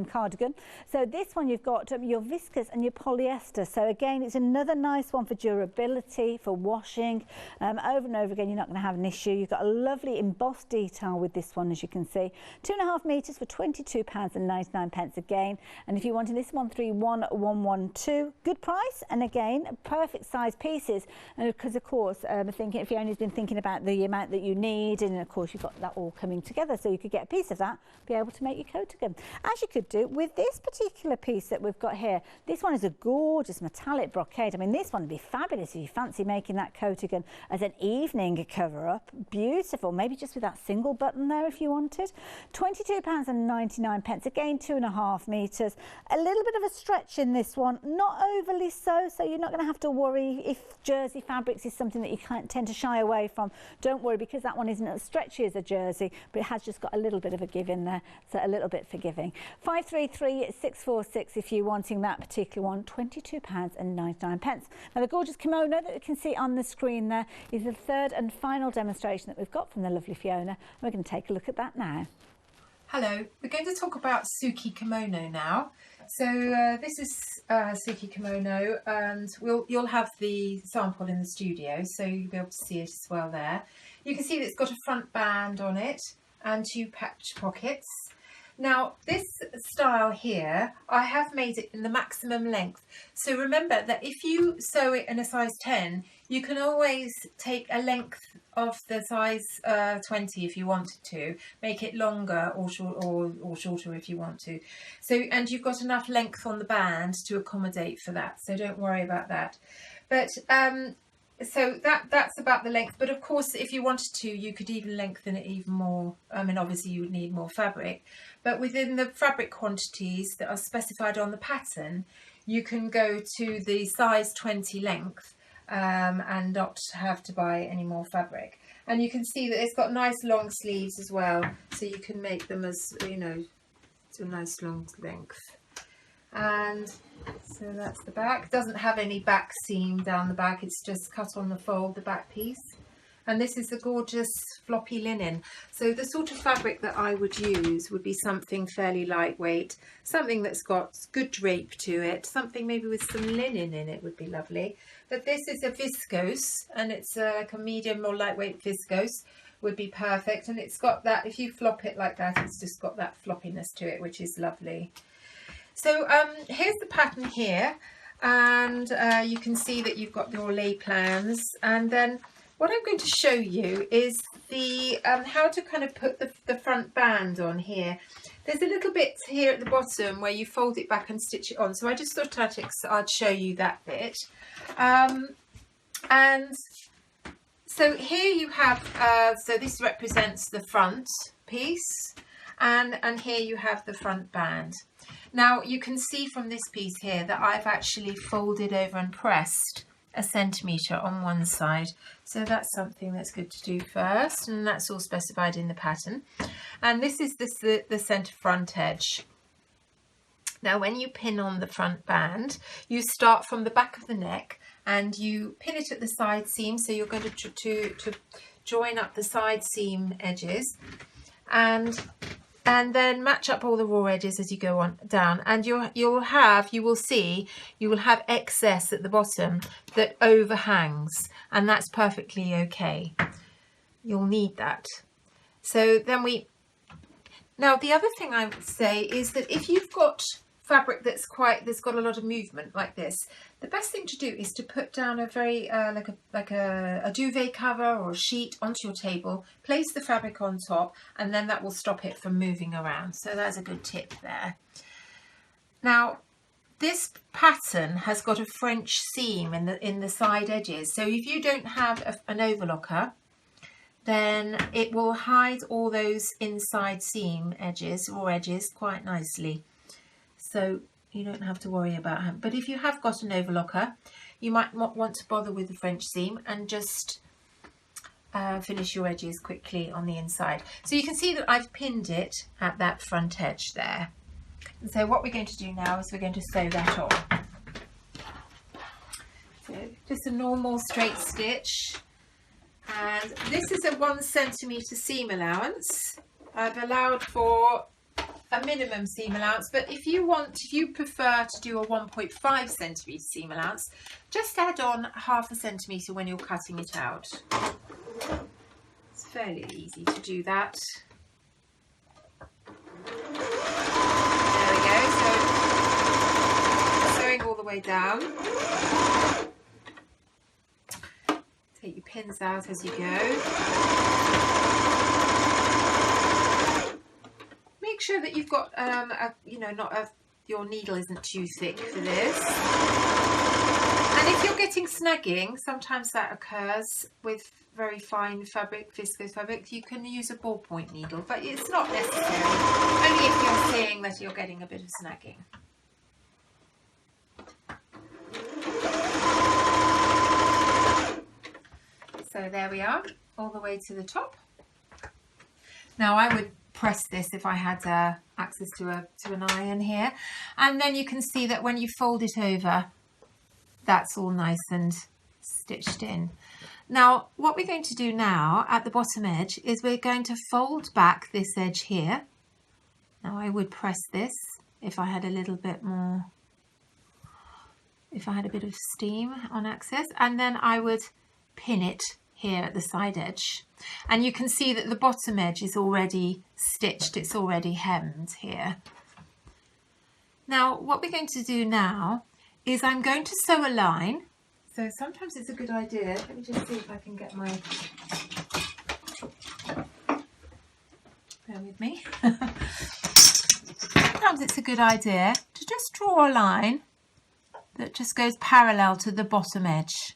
cardigan. So this one you've got your viscose and your polyester, so again it's another nice one for durability, for washing over and over again. You're not going to have an issue. You've got a lovely embossed detail with this one, as you can see. 2.5 metres for £22.99 again. And if you're wanting this 131112, good price, and again perfect size pieces, because of course thinking if Fiona's been thinking about the amount that you need, and of course you've got that all coming together, so you could get a piece of that, be able to make your coatigan, as you could do with this particular piece that we've got here. This one is a gorgeous metallic brocade. I mean, this one would be fabulous if you fancy making that coatigan as an evening cover up. Beautiful. or maybe just with that single button there if you wanted. £22.99, again 2.5 metres. A little bit of a stretch in this one, not overly so you're not going to have to worry if jersey fabrics is something that you tend to shy away from. Don't worry, because that one isn't as stretchy as a jersey, but it has just got a little bit of a give in there, so a little bit forgiving. 533646 if you're wanting that particular one, £22.99. Now the gorgeous kimono that you can see on the screen there is the third and final demonstration that we've got from the lovely Fiona. We're going to take a look at that now. Hello, we're going to talk about Suki kimono now. So this is Suki kimono, and you'll have the sample in the studio, so you'll be able to see it as well there. You can see that it's got a front band on it and 2 patch pockets. Now this style here, I have made it in the maximum length. So remember that if you sew it in a size 10, you can always take a length of the size 20 if you wanted to, make it longer or shorter if you want to. So, and you've got enough length on the band to accommodate for that, so don't worry about that. But so that's about the length, but of course if you wanted to, you could even lengthen it even more. I mean, obviously you would need more fabric, but within the fabric quantities that are specified on the pattern, you can go to the size 20 length and not have to buy any more fabric. And you can see that it's got nice long sleeves as well, so you can make them as, you know, to a nice long length. And so that's the back. Doesn't have any back seam down the back, it's just cut on the fold, the back piece. And this is the gorgeous floppy linen. So the sort of fabric that I would use would be something fairly lightweight, something that's got good drape to it, something maybe with some linen in it would be lovely. But this is a viscose, and it's like a medium or lightweight viscose would be perfect. And it's got that, if you flop it like that, it's just got that floppiness to it, which is lovely. So here's the pattern here, and you can see that you've got your lay plans, and then what I'm going to show you is the how to kind of put the front band on here. There's a little bit here at the bottom where you fold it back and stitch it on, so I just thought I'd show you that bit. And so here you have, so this represents the front piece, and here you have the front band. Now you can see from this piece here that I've actually folded over and pressed a centimetre on one side, so that's something that's good to do first, and that's all specified in the pattern. And this is the centre front edge. Now when you pin on the front band, you start from the back of the neck and you pin it at the side seam, so you're going to join up the side seam edges, and then match up all the raw edges as you go on down, and you will have excess at the bottom that overhangs, and that's perfectly okay. You'll need that. So then now the other thing I would say is that if you've got fabric that's got a lot of movement like this, the best thing to do is to put down a very like a duvet cover or a sheet onto your table, place the fabric on top, and then that will stop it from moving around. So that's a good tip there. Now this pattern has got a French seam in the side edges, so if you don't have an overlocker, then it will hide all those inside seam edges, raw edges, quite nicely. So you don't have to worry about them. But if you have got an overlocker, you might not want to bother with the French seam and just finish your edges quickly on the inside. So you can see that I've pinned it at that front edge there. And so what we're going to do now is we're going to sew that on. So just a normal straight stitch. And this is a 1 centimetre seam allowance. I've allowed for a minimum seam allowance, but if you prefer to do a 1.5 centimetre seam allowance, just add on ½ centimetre when you're cutting it out. It's fairly easy to do that. There we go, so sewing all the way down. Take your pins out as you go. Make sure that you've got, your needle isn't too thick for this. And And if you're getting snagging, sometimes that occurs with very fine fabric, viscose fabric. You can use a ballpoint needle, but it's not necessary. Only if you're seeing that you're getting a bit of snagging. So there we are, all the way to the top. Now I would press this if I had access to an iron here, and then you can see that when you fold it over, that's all nice and stitched in. Now what we're going to do now at the bottom edge is we're going to fold back this edge here. Now I would press this if I had a little bit more, if I had a bit of steam on access, and then I would pin it here at the side edge, and you can see that the bottom edge is already stitched, it's already hemmed here. Now what we're going to do now is I'm going to sew a line. So sometimes it's a good idea, let me just see if I can get my, bear with me. Sometimes it's a good idea to just draw a line that just goes parallel to the bottom edge,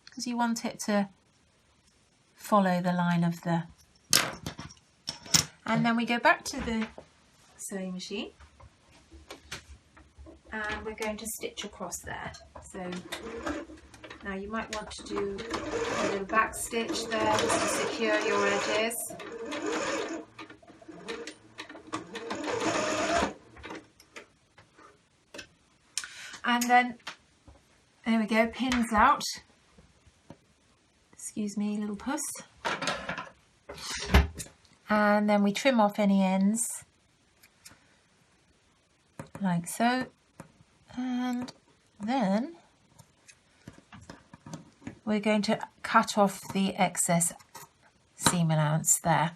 because you want it to follow the line of the, and then we go back to the sewing machine and we're going to stitch across there. So now you might want to do a little back stitch there just to secure your edges. And then there we go, pins out. Excuse me, little puss. And then we trim off any ends like so, and then we're going to cut off the excess seam allowance there.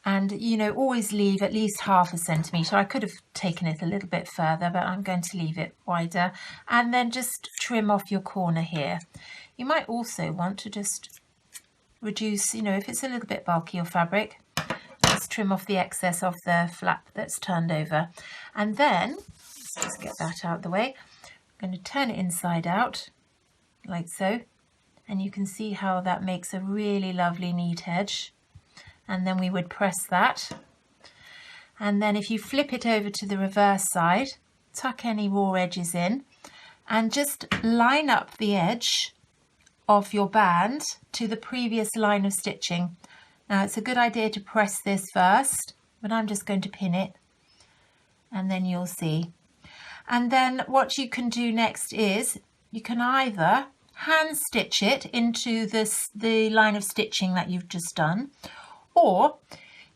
And you know, always leave at least 1/2 centimetre. I could have taken it a little bit further, but I'm going to leave it wider. And then just trim off your corner here. You might also want to just reduce, you know, if it's a little bit bulky, your fabric, just trim off the excess of the flap that's turned over. And then, let's just get that out of the way, I'm going to turn it inside out, like so. And you can see how that makes a really lovely neat edge. And then we would press that. And then if you flip it over to the reverse side, tuck any raw edges in, and just line up the edge of your band to the previous line of stitching. Now it's a good idea to press this first, but I'm just going to pin it, and then you'll see. And then what you can do next is you can either hand stitch it into the line of stitching that you've just done, or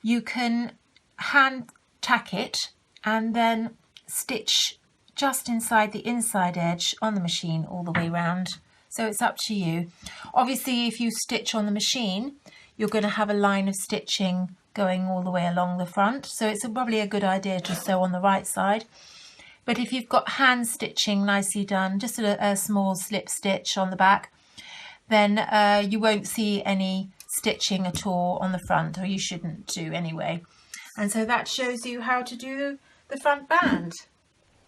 you can hand tack it and then stitch just inside the inside edge on the machine all the way round. So it's up to you. Obviously, if you stitch on the machine, you're going to have a line of stitching going all the way along the front. So it's probably a good idea to sew on the right side. But if you've got hand stitching nicely done, just a small slip stitch on the back, then you won't see any stitching at all on the front, or you shouldn't do anyway. And so that shows you how to do the front band.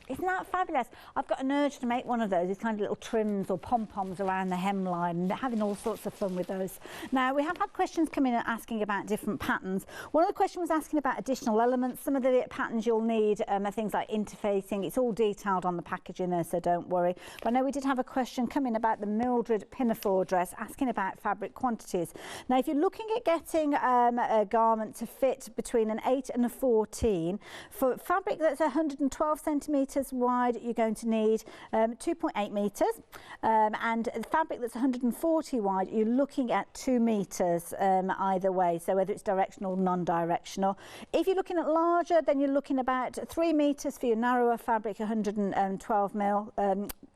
Isn't that fabulous? I've got an urge to make one of those. It's kind of little trims or pom-poms around the hemline, and having all sorts of fun with those. Now, we have had questions come in and asking about different patterns. One of the questions was asking about additional elements. Some of the patterns you'll need are things like interfacing. It's all detailed on the packaging there, so don't worry. But I know we did have a question come in about the Mildred Pinafore dress, asking about fabric quantities. Now, if you're looking at getting a garment to fit between an 8 and a 14, for fabric that's 112 centimetres wide, you're going to need 2.8 metres, and the fabric that's 140 wide, you're looking at 2 metres either way, so whether it's directional or non-directional. If you're looking at larger, then you're looking about 3 metres for your narrower fabric, 112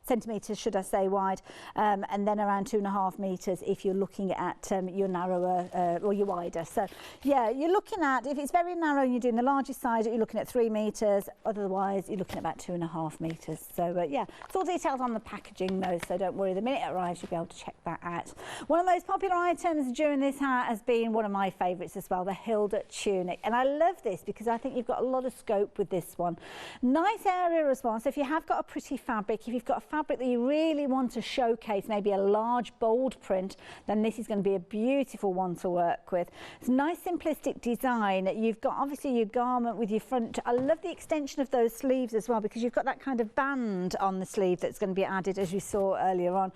centimetres, should I say, wide, and then around 2.5 metres if you're looking at your narrower or your wider. So yeah, you're looking at, if it's very narrow and you're doing the largest size, you're looking at 3 metres, otherwise you're looking at about 2.5 metres. So yeah, it's all detailed on the packaging though, so don't worry, the minute it arrives you'll be able to check that out. One of the most popular items during this hour has been one of my favourites as well, the Hilda Tunic, and I love this because I think you've got a lot of scope with this one. Nice area as well, so if you have got a pretty fabric, if you've got a fabric that you really want to showcase, maybe a large bold print, then this is going to be a beautiful one to work with. It's a nice simplistic design. You've got obviously your garment with your front. I love the extension of those sleeves as well, because you've got that kind of band on the sleeve that's going to be added, as you saw earlier on.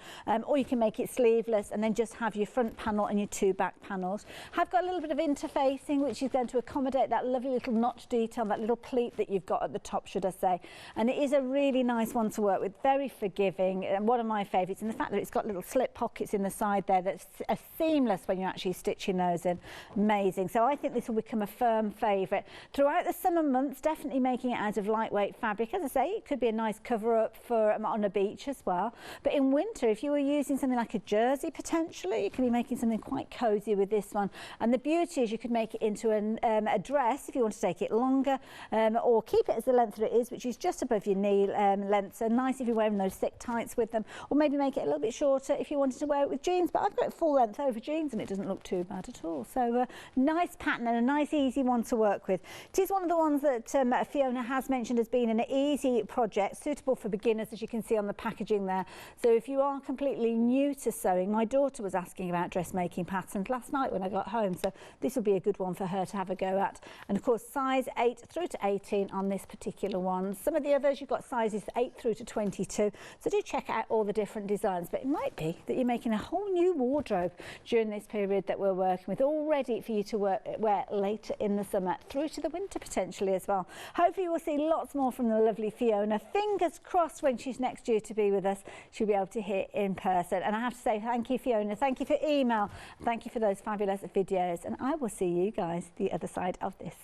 Or you can make it sleeveless and then just have your front panel and your two back panels. Have got a little bit of interfacing, which is going to accommodate that lovely little notch detail, that little pleat that you've got at the top, should I say. And it is a really nice one to work with, very forgiving, and one of my favourites. And the fact that it's got little slip pockets in the side there that's seamless when you're actually stitching those in. Amazing. So I think this will become a firm favourite throughout the summer months, definitely making it out of lightweight fabric. As I say, it could be a nice cover up for on a beach as well. But in winter, if you were using something like a jersey potentially, you could be making something quite cosy with this one. And the beauty is you could make it into a dress if you want to take it longer, or keep it as the length that it is, which is just above your knee length. So nice if you're wearing those thick tights with them, or maybe make it a little bit shorter if you wanted to wear it with jeans. But I've got it full length over jeans and it doesn't look too bad at all. So nice pattern and a nice easy one to work with. It is one of the ones that Fiona has mentioned as being an easy project, suitable for beginners, as you can see on the packaging there. So if you are completely new to sewing, my daughter was asking about dressmaking patterns last night when I got home, so this will be a good one for her to have a go at. And of course size 8 through to 18 on this particular one. Some of the others you've got sizes 8 through to 22, so do check out all the different designs. But it might be that you're making a whole new wardrobe during this period that we're working with, all ready for you to wear later in the summer through to the winter potentially as well. Hopefully we'll see lots more from the lovely Fiona. Fingers crossed when she's next due to be with us, she'll be able to hear in person. And I have to say thank you, Fiona. Thank you for email. Thank you for those fabulous videos. And I will see you guys the other side of this.